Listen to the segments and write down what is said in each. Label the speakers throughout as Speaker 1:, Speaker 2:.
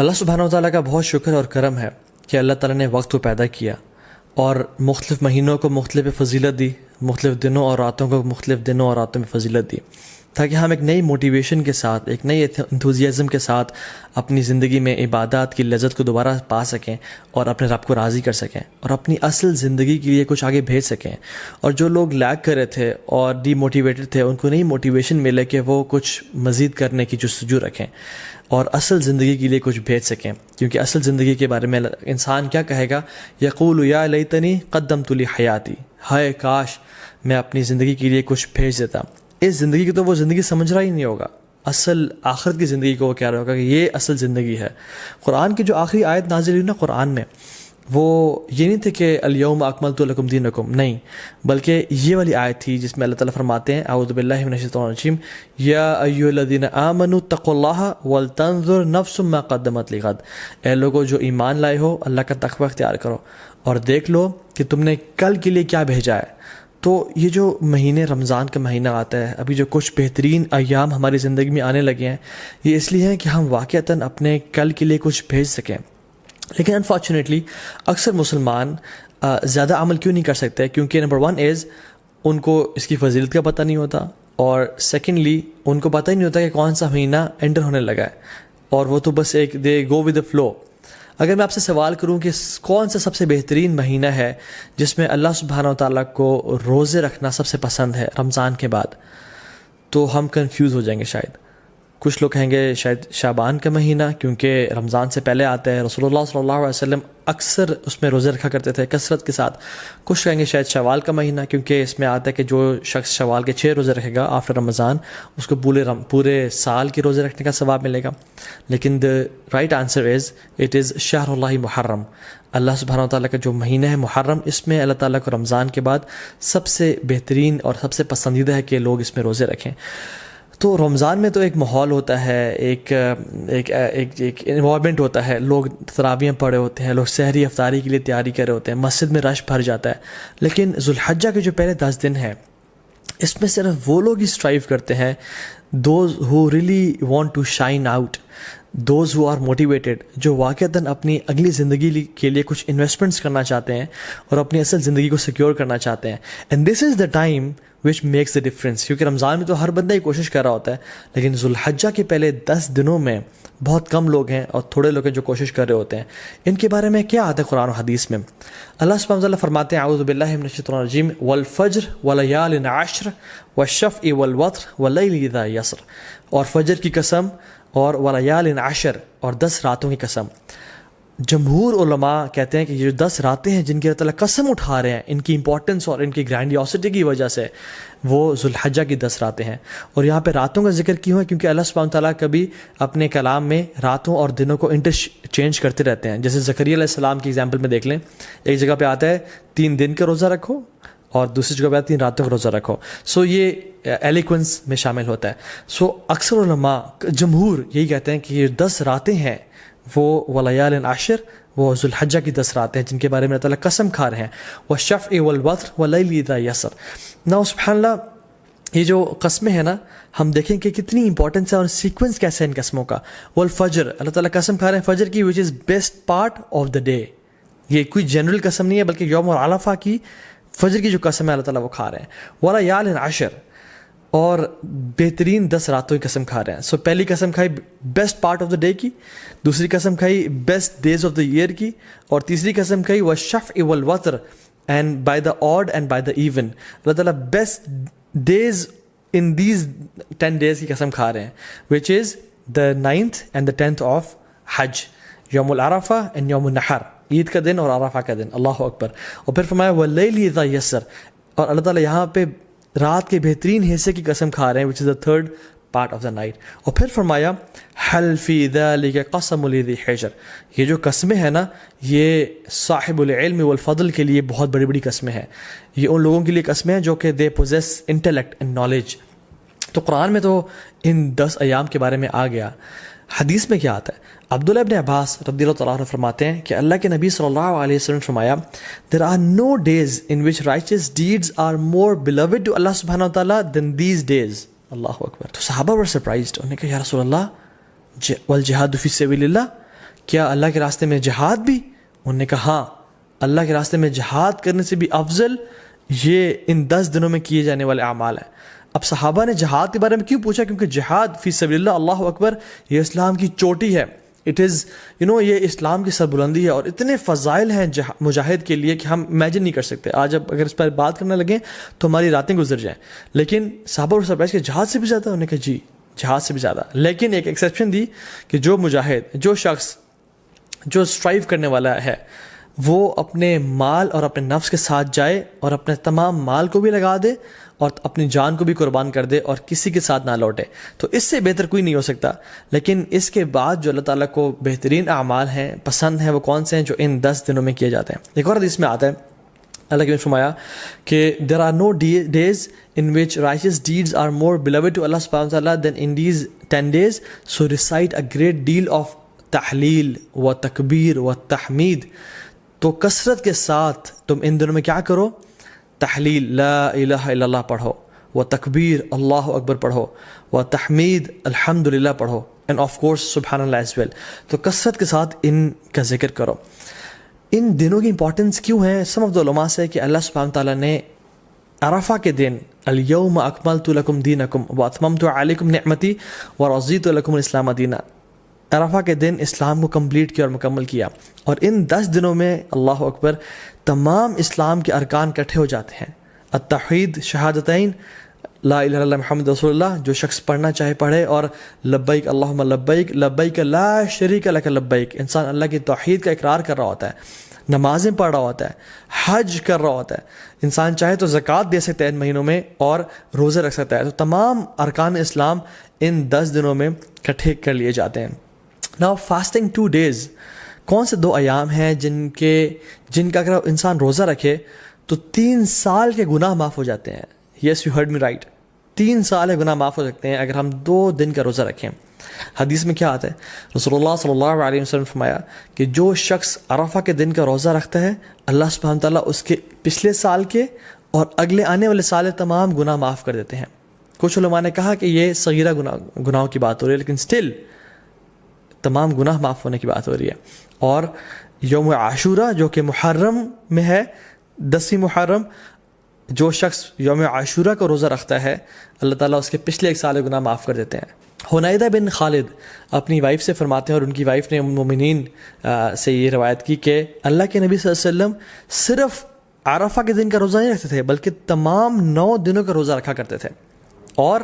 Speaker 1: اللہ سبحانہ وتعالیٰ کا بہت شکر اور کرم ہے کہ اللہ تعالیٰ نے وقت کو پیدا کیا اور مختلف مہینوں کو مختلف فضیلت دی، مختلف دنوں اور راتوں کو مختلف دنوں اور راتوں میں فضیلت دی، تاکہ ہم ایک نئی موٹیویشن کے ساتھ، ایک نئی انتھوزیازم کے ساتھ اپنی زندگی میں عبادات کی لذت کو دوبارہ پا سکیں اور اپنے رب کو راضی کر سکیں اور اپنی اصل زندگی کے لیے کچھ آگے بھیج سکیں۔ اور جو لوگ لیگ کر رہے تھے اور ڈی موٹیویٹڈ تھے، ان کو نئی موٹیویشن ملے کہ وہ کچھ مزید کرنے کی جستجو رکھیں اور اصل زندگی کے لیے کچھ بھیج سکیں، کیونکہ اصل زندگی کے بارے میں انسان کیا کہے گا؟ یقول یا لیتنی قدمت لی حیاتی، ہائے کاش میں اپنی زندگی کے لیے کچھ بھیج دیتا۔ اس زندگی کی تو وہ زندگی سمجھ رہا ہی نہیں ہوگا، اصل آخرت کی زندگی کو وہ کہہ رہا ہوگا کہ یہ اصل زندگی ہے۔ قرآن کی جو آخری آیت نازل ہوئی نا قرآن میں، وہ یہ نہیں تھے کہ الیوم اکملت لکم دینکم، نہیں، بلکہ یہ والی آیت تھی جس میں اللہ تعالیٰ فرماتے ہیں اعوذ باللہ من الشیطان الرجیم یا ایھا الذین آمنوا اتقوا اللہ ولتنظر نفس ما قدمت لغد، اے لوگوں جو ایمان لائے ہو اللہ کا تقوی اختیار کرو اور دیکھ لو کہ تم نے کل کے لیے کیا بھیجا ہے۔ تو یہ جو مہینے رمضان کا مہینہ آتا ہے، ابھی جو کچھ بہترین ایام ہماری زندگی میں آنے لگے ہیں، یہ اس لیے ہیں کہ ہم واقعتاً اپنے کل کے لیے کچھ بھیج سکیں۔ لیکن انفارچونیٹلی اکثر مسلمان زیادہ عمل کیوں نہیں کر سکتے؟ کیونکہ نمبر 1 از ان کو اس کی فضیلت کا پتہ نہیں ہوتا، اور سیکنڈلی ان کو پتہ ہی نہیں ہوتا کہ کون سا مہینہ انٹر ہونے لگا ہے، اور وہ تو بس ایک دے گو ود دا فلو۔ اگر میں آپ سے سوال کروں کہ کون سا سب سے بہترین مہینہ ہے جس میں اللہ سبحانہ و تعالیٰ کو روزے رکھنا سب سے پسند ہے رمضان کے بعد، تو ہم کنفیوز ہو جائیں گے شاید۔ کچھ لوگ کہیں گے شاید شعبان کا مہینہ، کیونکہ رمضان سے پہلے آتا ہے، رسول اللہ صلی اللہ علیہ وسلم اکثر اس میں روزے رکھا کرتے تھے کثرت کے ساتھ۔ کچھ کہیں گے شاید شوال کا مہینہ، کیونکہ اس میں آتا ہے کہ جو شخص شوال کے 6 روزے رکھے گا آفٹر رمضان، اس کو پورے سال کے روزے رکھنے کا ثواب ملے گا۔ لیکن the right answer is it is شہر اللہ محرم، اللہ سبحانہ وتعالیٰ کا جو مہینہ ہے محرم، اس میں اللہ تعالیٰ کو رمضان کے بعد سب سے بہترین اور سب سے پسندیدہ ہے کہ لوگ اس میں روزے رکھیں۔ تو رمضان میں تو ایک ماحول ہوتا ہے، ایک انوائرمنٹ ہوتا ہے، لوگ تراویح پڑھے ہوتے ہیں، لوگ سحری افطاری کے لیے تیاری کر رہے ہوتے ہیں، مسجد میں رش بھر جاتا ہے۔ لیکن ذوالحجہ کے جو پہلے 10 دن ہیں، اس میں صرف وہ لوگ ہی اسٹرائیو کرتے ہیں، those who really want to shine out, those who are motivated, جو واقعتاً اپنی اگلی زندگی کے لیے کچھ انویسٹمنٹس کرنا چاہتے ہیں اور اپنی اصل زندگی کو سیکیور کرنا چاہتے ہیں۔ And this is the time which makes the difference, کیونکہ رمضان میں تو ہر بندہ ہی کوشش کر رہا ہوتا ہے، لیکن ذوالحجہ کے پہلے 10 دنوں میں بہت کم لوگ ہیں اور تھوڑے لوگ ہیں جو کوشش کر رہے ہوتے ہیں۔ ان کے بارے میں کیا آتا ہے قرآن و حدیث میں؟ اللہ سبحانہ وتعالیٰ فرماتے ہیں اعوذ باللہ من الشیطان الرجیم والفجر ولیال عشر والشفع والوتر واللیل اذا یسر، اور فجر کی قسم اور ولیال عشر، اور 10 راتوں کی قسم۔ جمہور علماء کہتے ہیں کہ یہ جو 10 راتیں ہیں جن کی اللہ تعالیٰ قسم اٹھا رہے ہیں، ان کی امپورٹنس اور ان کی گرینڈیوسٹی کی وجہ سے، وہ ذوالحجہ کی 10 راتیں ہیں۔ اور یہاں پہ راتوں کا ذکر کیوں ہے؟ کیونکہ اللہ سبحانہ تعالیٰ کبھی اپنے کلام میں راتوں اور دنوں کو انٹرچینج کرتے رہتے ہیں۔ جیسے زکریا علیہ السلام کی ایگزامپل میں دیکھ لیں، ایک جگہ پہ آتا ہے 3 دن کا روزہ رکھو، اور دوسری جگہ پہ آتا ہے 3 راتوں کا روزہ رکھو۔ سو یہ ایلیکوینس میں شامل ہوتا ہے۔ سو اکثر علماء جمہور یہی کہتے ہیں کہ یہ 10 راتیں ہیں وہ ولیال عشر، وہ ذوالحجہ کی 10 راتیں ہیں جن کے بارے میں اللہ تعالیٰ قسم کھا رہے ہیں، والشفع والوتر واللیل اذا یسر۔ نا سبحان اللہ، یہ جو قسمیں ہیں نا، ہم دیکھیں کہ کتنی امپورٹنس ہے اور سیکوینس کیسے ہے ان قسموں کا۔ والفجر، اللہ تعالیٰ قسم کھا رہے ہیں فجر کی، which is best part of the day. یہ کوئی جنرل قسم نہیں ہے، بلکہ یوم عرفہ کی فجر کی جو قسم ہے اللہ تعالیٰ وہ کھا رہے ہیں۔ ولیال عشر، اور بہترین 10 راتوں کی قسم کھا رہے ہیں۔ سو پہلی قسم کھائی best part of the day کی، دوسری قسم کھائی best days of the year کی، اور تیسری قسم کھائی والشفع والوتر and by the odd and by the even. Allah تعالیٰ best days in these 10 days کی قسم کھا رہے ہیں، which is the 9th and the 10th of Hajj, یوم العرفہ اینڈ یوم النحر، عید کا دن اور عرفہ کا دن، اللہ اکبر۔ اور پھر فرمایا واللیل اذا یسر، اور اللہ تعالیٰ یہاں پہ رات کے بہترین حصے کی قسم کھا رہے ہیں، which is the 3rd part of the night. اور پھر فرمایا حل فی ذلک قسم لذی حجر، یہ جو قسمیں ہیں نا، یہ صاحب العلم والفضل کے لیے بہت بڑی بڑی قسمیں ہیں، یہ ان لوگوں کے لیے قسمیں ہیں جو کہ they possess intellect and knowledge. تو قرآن میں تو ان 10 ایام کے بارے میں آ گیا۔ حدیث میں کیا آتا ہے؟ عبداللہ ابن عباس رضی اللہ تعالیٰ عنہ فرماتے ہیں کہ اللہ کے نبی صلی اللہ علیہ وسلم نے فرمایا there are no days in which righteous deeds are more beloved to Allah subhanahu wa ta'ala than these days۔ اللہ اکبر۔ تو صحابہ were surprised، انہوں نے کہا یا رسول اللہ والجہاد فی سبیل اللہ، کیا اللہ کے راستے میں جہاد بھی؟ انہوں نے کہا ہاں، اللہ کے راستے میں جہاد کرنے سے بھی افضل یہ ان 10 دنوں میں کیے جانے والے اعمال ہیں۔ اب صحابہ نے جہاد کے بارے میں کیوں پوچھا؟ کیونکہ جہاد فی سبیل اللہ، اللہ اکبر، یہ اسلام کی چوٹی ہے، اٹ از یہ اسلام کی سربلندی ہے، اور اتنے فضائل ہیں مجاہد کے لیے کہ ہم امیجن نہیں کر سکتے۔ آج اب اگر اس پر بات کرنے لگیں تو ہماری راتیں گزر جائیں، لیکن صحابہ کو سرپرائز کہ جہاد سے بھی زیادہ؟ انہوں نے کہا جی جہاد سے بھی زیادہ، لیکن ایک ایکسیپشن دی کہ جو مجاہد، جو شخص جو اسٹرائیو کرنے والا ہے، وہ اپنے مال اور اپنے نفس کے ساتھ جائے اور اپنے تمام مال کو بھی لگا دے اور اپنی جان کو بھی قربان کر دے اور کسی کے ساتھ نہ لوٹے، تو اس سے بہتر کوئی نہیں ہو سکتا۔ لیکن اس کے بعد جو اللہ تعالیٰ کو بہترین اعمال ہیں، پسند ہیں، وہ کون سے ہیں؟ جو ان 10 دنوں میں کیے جاتے ہیں۔ ایک اور حدیث میں آتا ہے، اللہ کے نے فرمایا کہ there are no days in which righteous deeds are more beloved to Allah subhanahu wa ta'ala than in these 10 days, so recite a great deal of تحلیل و تکبیر و تحمید۔ تو کثرت کے ساتھ تم ان دنوں میں کیا کرو؟ تحلیل لا الہ الا اللہ پڑھو، و تکبیر اللہ اکبر پڑھو، و تحمید الحمدللہ پڑھو، اینڈ آف کورس سبحان اللہ ایز ویل۔ تو کثرت کے ساتھ ان کا ذکر کرو۔ ان دنوں کی امپورٹنس کیوں ہے؟ سم آف دا علماء سے کہ اللہ سبحانہ تعالیٰ نے عرفہ کے دن الیوم اکملت لکم دینکم واتممت علیکم نعمتی ورضیت لکم الاسلام دینا، عرفہ کے دن اسلام کو کمپلیٹ کیا اور مکمل کیا، اور ان 10 دنوں میں اللہ اکبر تمام اسلام کے ارکان اکٹھے ہو جاتے ہیں۔ التوحید، شہادتین، لا الہ الا اللہ محمد رسول اللہ، جو شخص پڑھنا چاہے پڑھے، اور لبیک اللہم لبیک لبیک لا شریک لک لبیک، انسان اللہ کی توحید کا اقرار کر رہا ہوتا ہے، نمازیں پڑھ رہا ہوتا ہے، حج کر رہا ہوتا ہے، انسان چاہے تو زکوٰۃ دے سکتا ہے ان مہینوں میں اور روزے رکھ سکتا ہے۔ تو تمام ارکان اسلام ان 10 دنوں میں اکٹھے کر لیے جاتے ہیں۔ ناؤ فاسٹنگ 2 days، کون سے 2 ایام ہیں جن کا اگر انسان روزہ رکھے تو 3 سال کے گناہ معاف ہو جاتے ہیں؟ Yes you heard me right, 3 سال کے گناہ معاف ہو سکتے ہیں اگر ہم 2 دن کا روزہ رکھیں۔ حدیث میں کیا آتا ہے؟ رسول اللہ صلی اللہ علیہ وسلم نے فرمایا کہ جو شخص عرفہ کے دن کا روزہ رکھتا ہے، اللہ سبحانہ تعالیٰ اس کے پچھلے سال کے اور اگلے آنے والے سال تمام گناہ معاف کر دیتے ہیں۔ کچھ علماء نے کہا کہ یہ صغیرہ گناہوں کی بات ہو رہی ہے، لیکن سٹل تمام گناہ معاف ہونے کی بات ہو رہی ہے۔ اور یوم عاشورہ جو کہ محرم میں ہے، 10 محرم، جو شخص یوم عاشورہ کو روزہ رکھتا ہے اللہ تعالیٰ اس کے پچھلے 1 سال کے گناہ معاف کر دیتے ہیں۔ حنیدہ بن خالد اپنی وائف سے فرماتے ہیں، اور ان کی وائف نے ام المومنین سے یہ روایت کی کہ اللہ کے نبی صلی اللہ علیہ وسلم صرف عرفہ کے دن کا روزہ نہیں رکھتے تھے بلکہ تمام 9 دنوں کا روزہ رکھا کرتے تھے، اور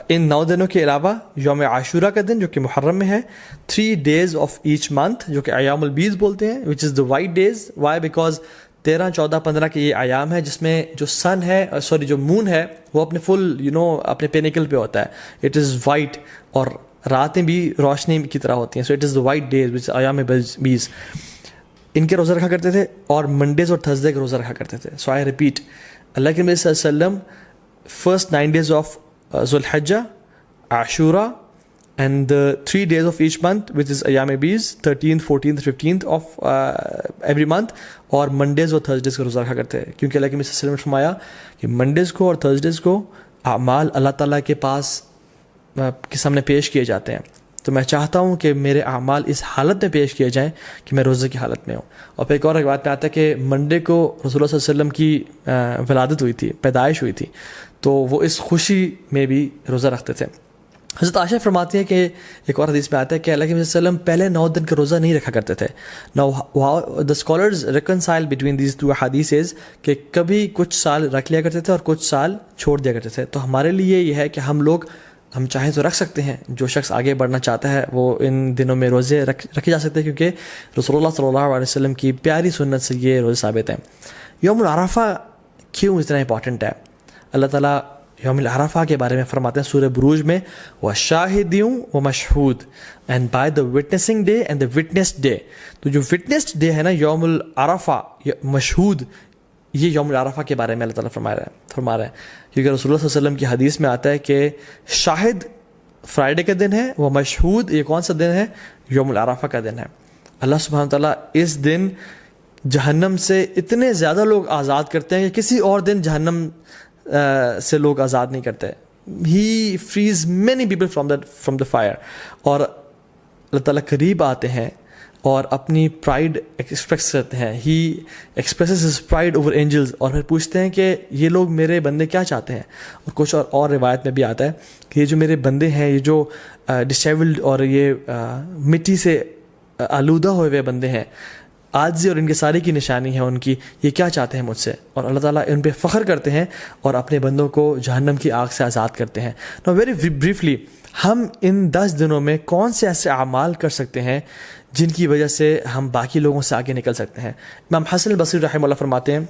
Speaker 1: ان 9 دنوں کے علاوہ یوم عاشورہ کا دن جو کہ محرم میں ہے، 3 days of each month جو کہ ایام البیض بولتے ہیں، which is the white days. Why? Because 13, 14, 15 کے یہ ایام ہے جس میں جو سن ہے، جو مون ہے، وہ اپنے فل اپنے پینیکل پہ ہوتا ہے، اٹ از وائٹ، اور راتیں بھی روشنی کی طرح ہوتی ہیں، so it is the white days which ایام بیز۔ ان کے روزہ رکھا کرتے تھے، اور منڈیز اور تھرسڈے کے روزہ رکھا کرتے تھے۔ سو آئی ریپیٹ، اللہ کے نبی صلی اللہ علیہ وسلم فرسٹ 9 days of ذو الحجہ، عاشورہ، and 3 days of each month which is ایام بیز، 13th 14th 15th of every month، اور منڈیز اور تھرسڈیز کا روزہ رکھا کرتے ہیں، کیونکہ اللہ کے نبی صلی اللہ علیہ وسلم نے فرمایا کہ منڈیز کو اور تھرسڈیز کو اعمال اللہ تعالیٰ کے پاس کے سامنے پیش کیے جاتے ہیں، تو میں چاہتا ہوں کہ میرے اعمال اس حالت میں پیش کیے جائیں کہ میں روزے کی حالت میں ہوں۔ اور پھر ایک اور بات میں آتا ہے کہ منڈے کو رسول اللہ صلی اللہ علیہ وسلم کی ولادت ہوئی تھی، پیدائش ہوئی تھی، تو وہ اس خوشی میں بھی روزہ رکھتے تھے۔ حضرت عائشہ فرماتی ہیں کہ ایک اور حدیث میں آتا ہے کہ اللہ کے نبی صلی اللہ علیہ وسلم پہلے 9 دن کا روزہ نہیں رکھا کرتے تھے۔ Now the scholars reconcile between these 2 hadiths کہ کبھی کچھ سال رکھ لیا کرتے تھے اور کچھ سال چھوڑ دیا کرتے تھے۔ تو ہمارے لیے یہ ہے کہ ہم چاہیں تو رکھ سکتے ہیں، جو شخص آگے بڑھنا چاہتا ہے وہ ان دنوں میں روزے رکھے جا سکتے ہیں، کیونکہ رسول اللہ صلی اللہ علیہ وسلم کی پیاری سنت سے یہ روزے ثابت ہیں۔ یوم العرفہ کیوں اتنا امپورٹنٹ ہے؟ اللہ تعالیٰ یوم العرفہ کے بارے میں فرماتے ہیں سورہ بروج میں، وَشَاهِدٍ وَمَشْهُودٍ and by the witnessing day and the witnessed day. تو جو وٹنسڈ ڈے ہے نا، یوم العرفہ، مشہود، یہ یوم العرفہ کے بارے میں اللہ تعالیٰ فرما رہا ہے، کیونکہ رسول اللہ صلی اللہ علیہ وسلم کی حدیث میں آتا ہے کہ شاہد فرائیڈے کا دن ہے، وہ مشہود یہ کون سا دن ہے؟ یوم العرفہ کا دن ہے۔ اللہ سبحانہ تعالیٰ اس دن جہنم سے اتنے زیادہ لوگ آزاد کرتے ہیں کہ کسی اور دن جہنم سے لوگ آزاد نہیں کرتے۔ He frees many people from the fire. اور اللہ تعالیٰ قریب آتے ہیں اور اپنی پرائڈ ایکسپریس کرتے ہیں. He expresses his pride over angels, اور پھر پوچھتے ہیں کہ یہ لوگ میرے بندے کیا چاہتے ہیں. اور کچھ اور روایت میں بھی آتا ہے کہ یہ جو میرے بندے ہیں, یہ جو ڈسیبلڈ اور یہ مٹی سے آلودہ ہوئے ہوئے بندے ہیں, عاجزی اور انکساری کی نشانی ہے ان کی, یہ کیا چاہتے ہیں مجھ سے. اور اللہ تعالیٰ ان پہ فخر کرتے ہیں اور اپنے بندوں کو جہنم کی آگ سے آزاد کرتے ہیں. نو ویری بریفلی, ہم ان 10 دنوں میں کون سے ایسے اعمال کر سکتے ہیں جن کی وجہ سے ہم باقی لوگوں سے آگے نکل سکتے ہیں. امام حسن البصری رحمہ اللہ فرماتے ہیں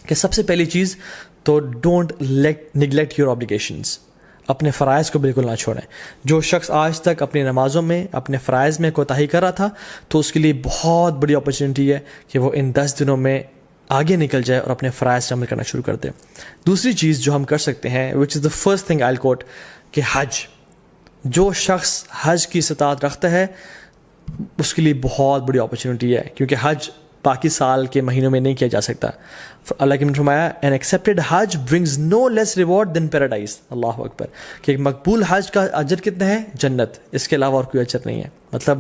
Speaker 1: کہ سب سے پہلی چیز تو ڈونٹ نگلیکٹ یور آبلیگیشنز, اپنے فرائض کو بالکل نہ چھوڑیں. جو شخص آج تک اپنی نمازوں میں اپنے فرائض میں کوتاہی کر رہا تھا تو اس کے لیے بہت بڑی اپرچونیٹی ہے کہ وہ ان 10 دنوں میں آگے نکل جائے اور اپنے فرائض عمل کرنا شروع کر دے. دوسری چیز جو ہم کر سکتے ہیں, which is the first thing I ول کوٹ, کہ حج. جو شخص حج کی استطاعت رکھتا ہے اس کے لیے بہت بڑی اپرچونیٹی ہے, کیونکہ حج باقی سال کے مہینوں میں نہیں کیا جا سکتا. اللہ کے نے فرمایا این ایکسیپٹیڈ حج برنگز نو لیس ریوارڈ دین پیراڈائز. اللہ اکبر, کہ ایک مقبول حج کا اجر کتنا ہے؟ جنت, اس کے علاوہ اور کوئی اجر نہیں ہے. مطلب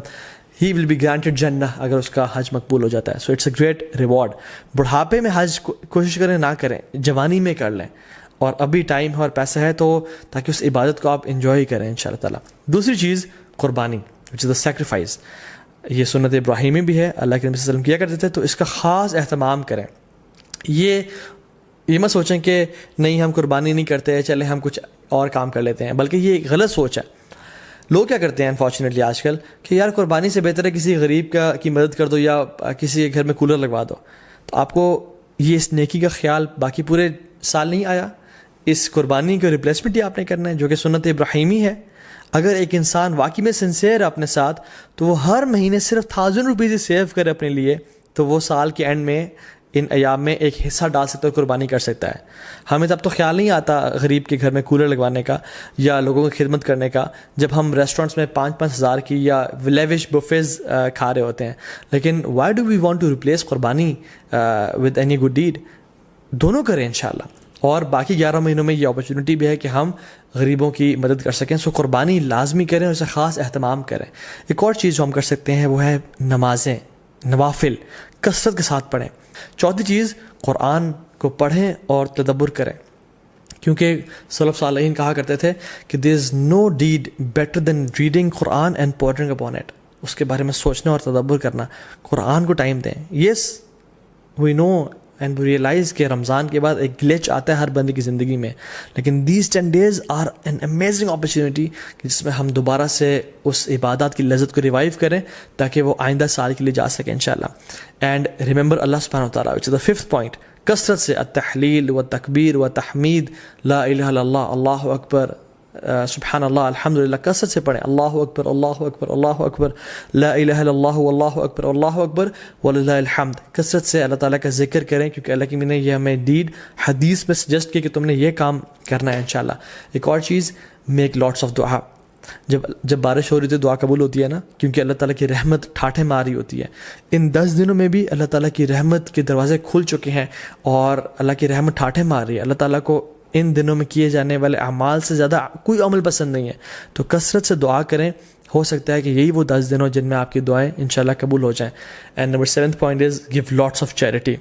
Speaker 1: ہی ول بی گرانٹیڈ جنہ اگر اس کا حج مقبول ہو جاتا ہے. So it's a great reward. بڑھاپے میں حج کوشش کریں نہ کریں, جوانی میں کر لیں, اور ابھی ٹائم ہے اور پیسہ ہے تو تاکہ اس عبادت کو آپ انجوائے کریں انشاءاللہ تعالیٰ. دوسری چیز قربانی, وچ از دا سیکریفائس. یہ سنت ابراہیمی بھی ہے, اللہ کے نبی صلی اللہ علیہ وسلم کیا کرتے تھے, تو اس کا خاص اہتمام کریں. یہ مت سوچیں کہ نہیں ہم قربانی نہیں کرتے, چلے ہم کچھ اور کام کر لیتے ہیں, بلکہ یہ ایک غلط سوچ ہے. لوگ کیا کرتے ہیں انفارچونیٹلی آج کل کہ یار قربانی سے بہتر ہے کسی غریب کی مدد کر دو یا کسی کے گھر میں کولر لگوا دو. تو آپ کو یہ اس نیکی کا خیال باقی پورے سال نہیں آیا, اس قربانی کا ریپلیسمنٹ ہی آپ نے کرنا ہے جو کہ سنت ابراہیمی ہے. اگر ایک انسان واقعی میں سنسیئر ہے اپنے ساتھ تو وہ ہر مہینے صرف 1000 روپیز ہی سیو کرے اپنے لیے, تو وہ سال کے اینڈ میں ان ایام میں ایک حصہ ڈال سکتا ہے, قربانی کر سکتا ہے. ہمیں تب تو خیال نہیں آتا غریب کے گھر میں کولر لگوانے کا یا لوگوں کی خدمت کرنے کا جب ہم ریسٹورینٹس میں 5-5 ہزار کی یا لیوش بفیز کھا رہے ہوتے ہیں. لیکن why do we want to replace قربانی ود اینی گڈ ڈیڈ؟ دونوں کریں انشاءاللہ. اور باقی 11 مہینوں میں یہ اپرچونیٹی بھی ہے کہ ہم غریبوں کی مدد کر سکیں. سو قربانی لازمی کریں اور اسے خاص اہتمام کریں. ایک اور چیز جو ہم کر سکتے ہیں وہ ہے نمازیں, نوافل کثرت کے ساتھ پڑھیں. چوتھی چیز, قرآن کو پڑھیں اور تدبر کریں, کیونکہ سلف صالحین کہا کرتے تھے کہ there is no deed better than reading Quran and pondering upon it. اس کے بارے میں سوچنا اور تدبر کرنا. قرآن کو ٹائم دیں. یس وی نو اینڈ وی ریئلائز کہ رمضان کے بعد ایک گلیچ آتا ہے ہر بندے کی زندگی میں, لیکن these 10 days are an amazing opportunity جس میں ہم دوبارہ سے اس عبادات کی لذت کو ریوائیو کریں تاکہ وہ آئندہ سال کے لیے جا سکیں انشاءاللہ. اینڈ ریممبر اللہ سبحانہ و تعالیٰ, وچ از دا 5th point, کثرت سے التحلیل و تکبیر و تحمید, لا الہ الا اللہ, اللہ اکبر, سبحان اللہ, الحمدللہ, کثرت سے پڑھیں. اللہ اکبر, اللہ اکبر, اللہ اکبر, لا الہ الا اللہ, اللہ اکبر, اللہ اکبر, وللہ الحمد. کثرت سے اللہ تعالیٰ کا ذکر کریں, کیونکہ اللہ کی نے یہ ہمیں ڈیڈ حدیث میں سجیسٹ کی کہ تم نے یہ کام کرنا ہے انشاءاللہ. ایک اور چیز, میک لاٹس آف دعا. جب بارش ہو رہی تو دعا قبول ہوتی ہے نا, کیونکہ اللہ تعالیٰ کی رحمت ٹھاٹھے ماری ہوتی ہے. ان 10 دنوں میں بھی اللہ تعالیٰ کی رحمت کے دروازے کھل چکے ہیں اور اللہ کی رحمت ٹھاٹھے مار رہی ہے. اللہ تعالیٰ کو ان دنوں میں کیے جانے والے اعمال سے زیادہ کوئی عمل پسند نہیں ہے, تو کثرت سے دعا کریں. ہو سکتا ہے کہ یہی وہ 10 دن ہو جن میں آپ کی دعائیں انشاءاللہ قبول ہو جائیں. And number 7th point is give lots of charity.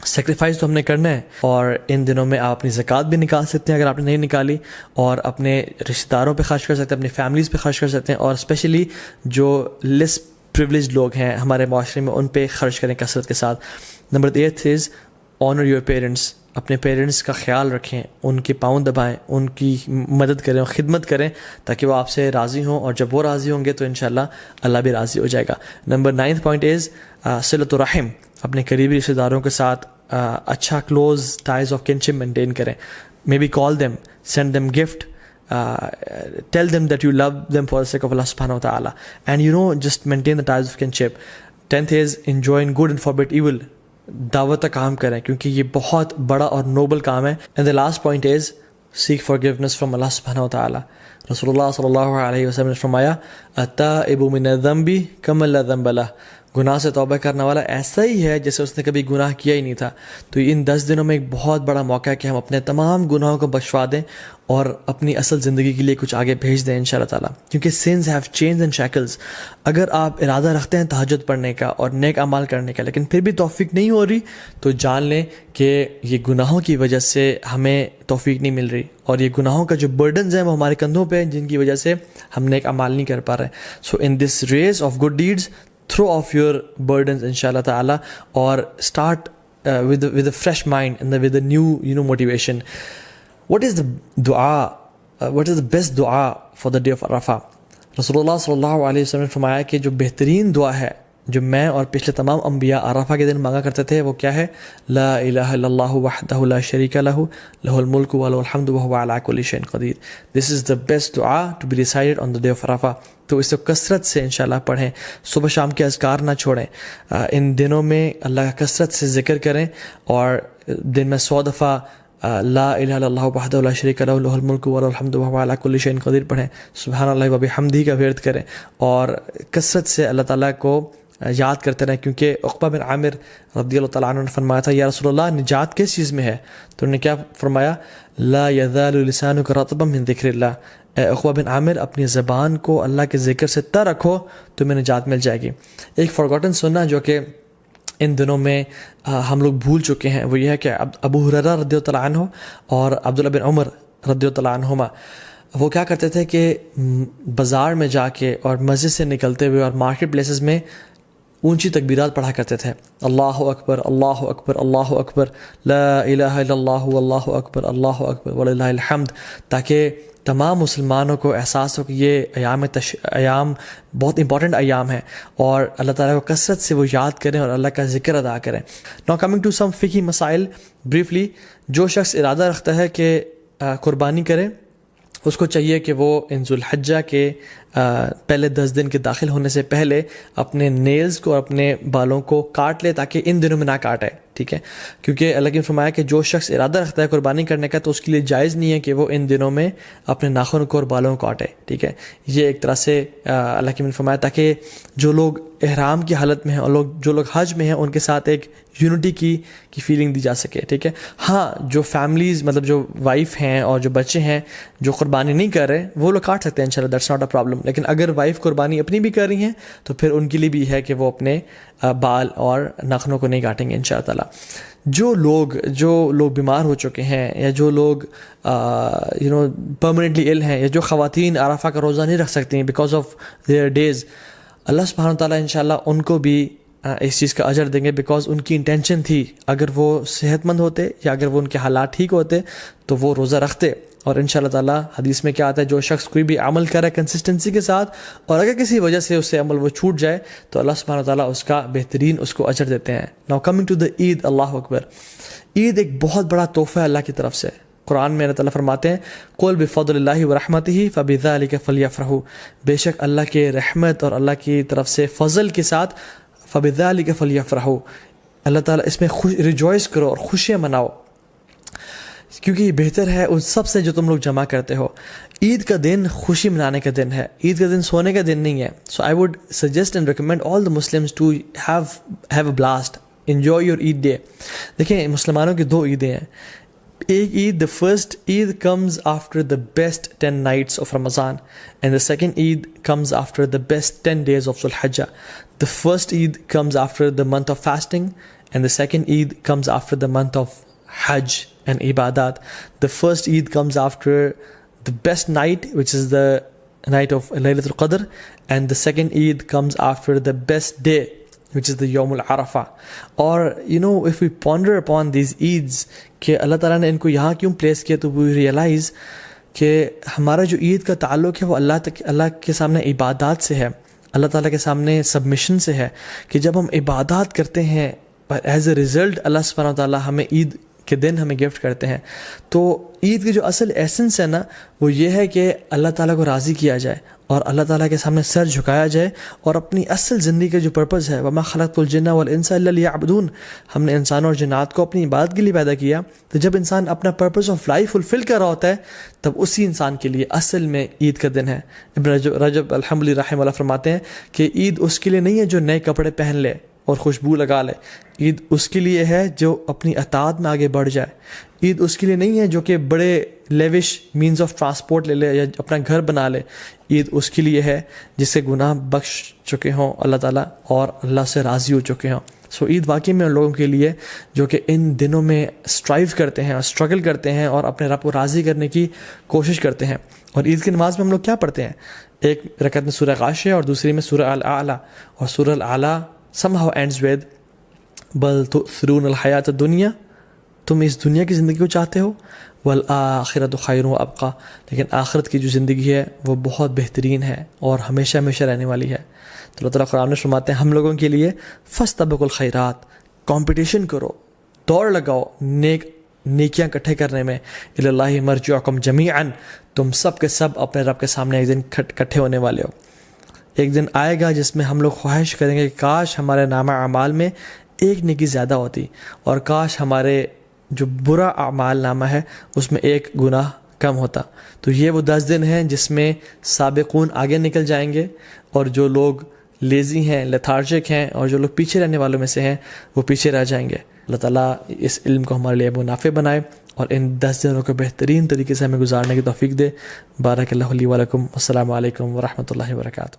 Speaker 1: Sacrifice تو ہم نے کرنا ہے, اور ان دنوں میں آپ اپنی زکوٰۃ بھی نکال سکتے ہیں اگر آپ نے نہیں نکالی, اور اپنے رشتہ داروں پہ خرچ کر سکتے ہیں, اپنی فیملیز پہ خرچ کر سکتے ہیں, اور اسپیشلی جو لیس پریولیج لوگ ہیں ہمارے معاشرے میں ان پہ خرچ کریں کثرت کے ساتھ. Number 8 is owner your parents. اپنے پیرنٹس کا خیال رکھیں, ان کے پاؤں دبائیں, ان کی مدد کریں اور خدمت کریں تاکہ وہ آپ سے راضی ہوں, اور جب وہ راضی ہوں گے تو انشاءاللہ اللہ بھی راضی ہو جائے گا. نمبر 9th point از صلۃ الرحم. اپنے قریبی رشتہ داروں کے ساتھ اچھا close ties of kinship maintain کریں. Maybe call them, send them gift, tell them that you love them for the sake of Allah subhanahu wa ta'ala, and just maintain the ties of kinship. 10th is enjoin good and forbid evil. دعوت کا کام کریں کیونکہ یہ بہت بڑا اور Nobel کام ہے. And the last point is seek forgiveness from Allah subhanahu wa ta'ala. رسول اللہ صلی اللہ علیہ وسلم نے فرمایا التائب من الذنب کمن لا ذنب له. گناہ سے توبہ کرنے والا ایسا ہی ہے جیسے اس نے کبھی گناہ کیا ہی نہیں تھا. تو ان 10 دنوں میں ایک بہت بڑا موقع ہے کہ ہم اپنے تمام گناہوں کو بخشوا دیں اور اپنی اصل زندگی کے لیے کچھ آگے بھیج دیں انشاءاللہ تعالیٰ. کیونکہ sins have chains and shackles. اگر آپ ارادہ رکھتے ہیں تہجد پڑھنے کا اور نیک اعمال کرنے کا لیکن پھر بھی توفیق نہیں ہو رہی تو جان لیں کہ یہ گناہوں کی وجہ سے ہمیں توفیق نہیں مل رہی, اور یہ گناہوں کا جو برڈنز ہیں وہ ہمارے کندھوں پہ ہیں جن کی وجہ سے ہم نیک اعمال نہیں کر پا رہے. So in this race of good deeds throw off your burdens inshallah ta'ala, or start with a fresh mind and with a new motivation. What is the dua, what is the best dua for the day of Arafah? Rasulullah sallallahu alaihi wasallam نے فرمایا کہ جو بہترین دعا ہے جو میں اور پچھلے تمام انبیاء عرفہ کے دن مانگا کرتے تھے وہ کیا ہے؟ لا الہ الا اللہ وحدہ لا شریک لہ لہ الملک و لہ الحمد وہو علی کل شیء قدیر. This is the best dua to be recited on the day of Arafah. تو اس کو کثرت سے انشاءاللہ پڑھیں, صبح شام کے اذکار نہ چھوڑیں, ان دنوں میں اللہ کا کثرت سے ذکر کریں, اور دن میں 100 دفعہ لا الہ الا اللہ وحدہ لا شریک لہ لہ الملک و لہ الحمد وہو علی کل شیء قدیر پڑھیں, سبحان اللہ و بحمدہ کا ورد کریں, اور کثرت سے اللہ تعالیٰ کو یاد کرتے رہیں. کیونکہ عقبہ بن عامر رضی اللہ تعالیٰ عنہ نے فرمایا تھا یا رسول اللہ نجات کس چیز میں ہے؟ تو انہوں نے کیا فرمایا؟ لا یزال لسانک رطبا من ذکر اللہ. اے عقبہ بن عامر اپنی زبان کو اللہ کے ذکر سے تر رکھو تو تمہیں نجات مل جائے گی. ایک فارگوٹن سننا جو کہ ان دنوں میں ہم لوگ بھول چکے ہیں وہ یہ ہے کہ ابو ہریرہ رضی اللہ تعالیٰ عنہ اور عبداللہ بن عمر رضی اللہ تعالیٰ عنہما وہ کیا کرتے تھے کہ بازار میں جا کے اور مسجد سے نکلتے ہوئے اور مارکیٹ پلیسز میں اونچی تکبیرات پڑھا کرتے تھے. اللہ اکبر اللہ اکبر اللہ اکبر لا الہ الا اللہ واللہ اکبر اللہ اکبر وللہ الحمد, تاکہ تمام مسلمانوں کو احساس ہو کہ یہ ایام بہت امپورٹنٹ ایام ہیں, اور اللہ تعالیٰ کو کثرت سے وہ یاد کریں اور اللہ کا ذکر ادا کریں. ناؤ کمنگ ٹو سم فقہی مسائل بریفلی. جو شخص ارادہ رکھتا ہے کہ قربانی کرے اس کو چاہیے کہ وہ ان ذوالحجہ کے پہلے 10 دن کے داخل ہونے سے پہلے اپنے نیلز کو اور اپنے بالوں کو کاٹ لے تاکہ ان دنوں میں نہ کاٹے, ٹھیک ہے؟ کیونکہ اللہ نے فرمایا کہ جو شخص ارادہ رکھتا ہے قربانی کرنے کا تو اس کے لیے جائز نہیں ہے کہ وہ ان دنوں میں اپنے ناخن کو اور بالوں کو کاٹے, ٹھیک ہے؟ یہ ایک طرح سے اللہ کی نے فرمایا تاکہ جو لوگ احرام کی حالت میں ہیں اور جو لوگ حج میں ہیں ان کے ساتھ ایک یونٹی کی فیلنگ دی جا سکے, ٹھیک ہے؟ ہاں جو فیملیز مطلب جو وائف ہیں اور جو بچے ہیں جو قربانی نہیں کر رہے وہ لوگ کاٹ سکتے ہیں انشاءاللہ, دیٹس ناٹ اے پرابلم. لیکن اگر وائف قربانی اپنی بھی کر رہی ہیں تو پھر ان کے لیے بھی ہے کہ وہ اپنے بال اور ناخنوں کو نہیں کاٹیں گے انشاءاللہ تعالیٰ. جو لوگ بیمار ہو چکے ہیں یا جو لوگ پرماننٹلی ال ہیں یا جو خواتین عرفہ کا روزہ نہیں رکھ سکتی ہیں بیکاز آف دیئر ڈیز, اللہ سبحانہ تعالیٰ انشاءاللہ ان کو بھی اس چیز کا اجر دیں گے بیکاز ان کی انٹینشن تھی اگر وہ صحت مند ہوتے یا اگر وہ ان کے حالات ٹھیک ہوتے تو وہ روزہ رکھتے. اور انشاءاللہ تعالیٰ حدیث میں کیا آتا ہے جو شخص کوئی بھی عمل کرے کنسسٹنسی کے ساتھ اور اگر کسی وجہ سے اس سے عمل وہ چھوٹ جائے تو اللہ سبحانہ تعالیٰ اس کا بہترین اس کو اجر دیتے ہیں. ناؤ کمنگ ٹو دا عید, اللہ اکبر. عید ایک بہت بڑا تحفہ ہے اللہ کی طرف سے. قرآن میں اللہ تعالیٰ فرماتے ہیں قل بفضل اللہ ورحمتہ فبذلک فلیفرحوا, بے شک اللہ کے رحمت اور اللہ کی طرف سے فضل کے ساتھ فبذلک فلیفرحوا, اللہ تعالیٰ اس میں ریجوائس کرو اور خوشیاں مناؤ کیونکہ یہ بہتر ہے ان سب سے جو تم لوگ جمع کرتے ہو. عید کا دن خوشی منانے کا دن ہے, عید کا دن سونے کا دن نہیں ہے. So I would suggest and recommend all the Muslims to have a blast, enjoy your Eid day. دیکھیں مسلمانوں کی 2 عیدیں ہیں. ایک Eid, the first Eid comes after the best 10 nights of Ramadan and the second Eid comes after the best 10 days of Dhul-Hijjah. The first Eid comes after the month of fasting and the second Eid comes after the month of Hajj and Ibadat. The first Eid comes after the best night, which is the night of Laylatul Qadr, and the second Eid comes after the best day, which is the Yawmul Arafah. Or if we ponder upon these Eids کہ اللہ تعالیٰ نے ان کو یہاں کیوں place کیا تو we realize کہ ہمارا جو عید کا تعلق ہے وہ اللہ کے سامنے عبادات سے ہے, اللہ تعالیٰ کے سامنے سبمیشن سے ہے کہ جب ہم عبادات کرتے ہیں ایز اے ریزلٹ اللہ سبحانہ تعالیٰ ہمیں عید کے دن ہمیں گفٹ کرتے ہیں. تو عید کی جو اصل ایسنس ہے نا وہ یہ ہے کہ اللہ تعالیٰ کو راضی کیا جائے اور اللہ تعالیٰ کے سامنے سر جھکایا جائے اور اپنی اصل زندگی کا جو پرپز ہے وَمَا خَلَقْتُ الْجِنَّ وَالْإِنسَ إِلَّا لِيَعْبُدُونَ, ہم نے انسانوں اور جنات کو اپنی عبادت کے لیے پیدا کیا. تو جب انسان اپنا پرپز آف لائف فلفل کر رہا ہوتا ہے تب اسی انسان کے لیے اصل میں عید کا دن ہے. ابن رجب الحمدللہ رحمہ اللہ فرماتے ہیں کہ عید اس کے لیے نہیں ہے جو نئے کپڑے پہن لے اور خوشبو لگا لے, عید اس کے لیے ہے جو اپنی اطاعت میں آگے بڑھ جائے. عید اس کے لیے نہیں ہے جو کہ بڑے لیوش مینز آف ٹرانسپورٹ لے لے یا اپنا گھر بنا لے. عید اس کے لیے ہے جس سے گناہ بخش چکے ہوں اللہ تعالیٰ اور اللہ سے راضی ہو چکے ہوں. سو عید واقعی میں ان لوگوں کے لیے جو کہ ان دنوں میں اسٹرائیو کرتے ہیں اور اسٹرگل کرتے ہیں اور اپنے رب کو راضی کرنے کی کوشش کرتے ہیں. اور عید کی نماز میں ہم لوگ کیا پڑھتے ہیں؟ ایک رکعت میں سورہ غاشیہ اور دوسری میں سورہ الاعلیٰ. اور سورہ الاعلیٰ somehow ends with بل تؤثرون الحیات الدنیا، تم اس دنیا کی زندگی کو چاہتے ہو، والآخرۃ خیر و ابقیٰ، لیکن آخرت کی جو زندگی ہے وہ بہت بہترین ہے اور ہمیشہ ہمیشہ رہنے والی ہے. تو اللہ تعالیٰ قرآن میں فرماتے ہیں ہم لوگوں کے لیے فاستبقوا الخیرات، کمپٹیشن کرو، دوڑ لگاؤ نیکیاں اکٹھے کرنے میں. الی اللہ مرجعکم جمیعا، تم سب کے سب اپنے رب کے سامنے ایک دن اکٹھے ہونے والے ہو. ایک دن آئے گا جس میں ہم لوگ خواہش کریں گے کہ کاش ہمارے نامہ اعمال میں ایک نیکی زیادہ ہوتی، اور کاش ہمارے جو برا اعمال نامہ ہے اس میں ایک گناہ کم ہوتا. تو یہ وہ 10 دن ہیں جس میں سابقون آگے نکل جائیں گے، اور جو لوگ لیزی ہیں، لیتھارجک ہیں، اور جو لوگ پیچھے رہنے والوں میں سے ہیں وہ پیچھے رہ جائیں گے. اللہ تعالیٰ اس علم کو ہمارے لیے منافع بنائے اور ان 10 دنوں کو بہترین طریقے سے ہمیں گزارنے کی توفیق دے. بارک اللہ لی و لکم. السلام علیکم ورحمۃ اللہ وبرکاتہ.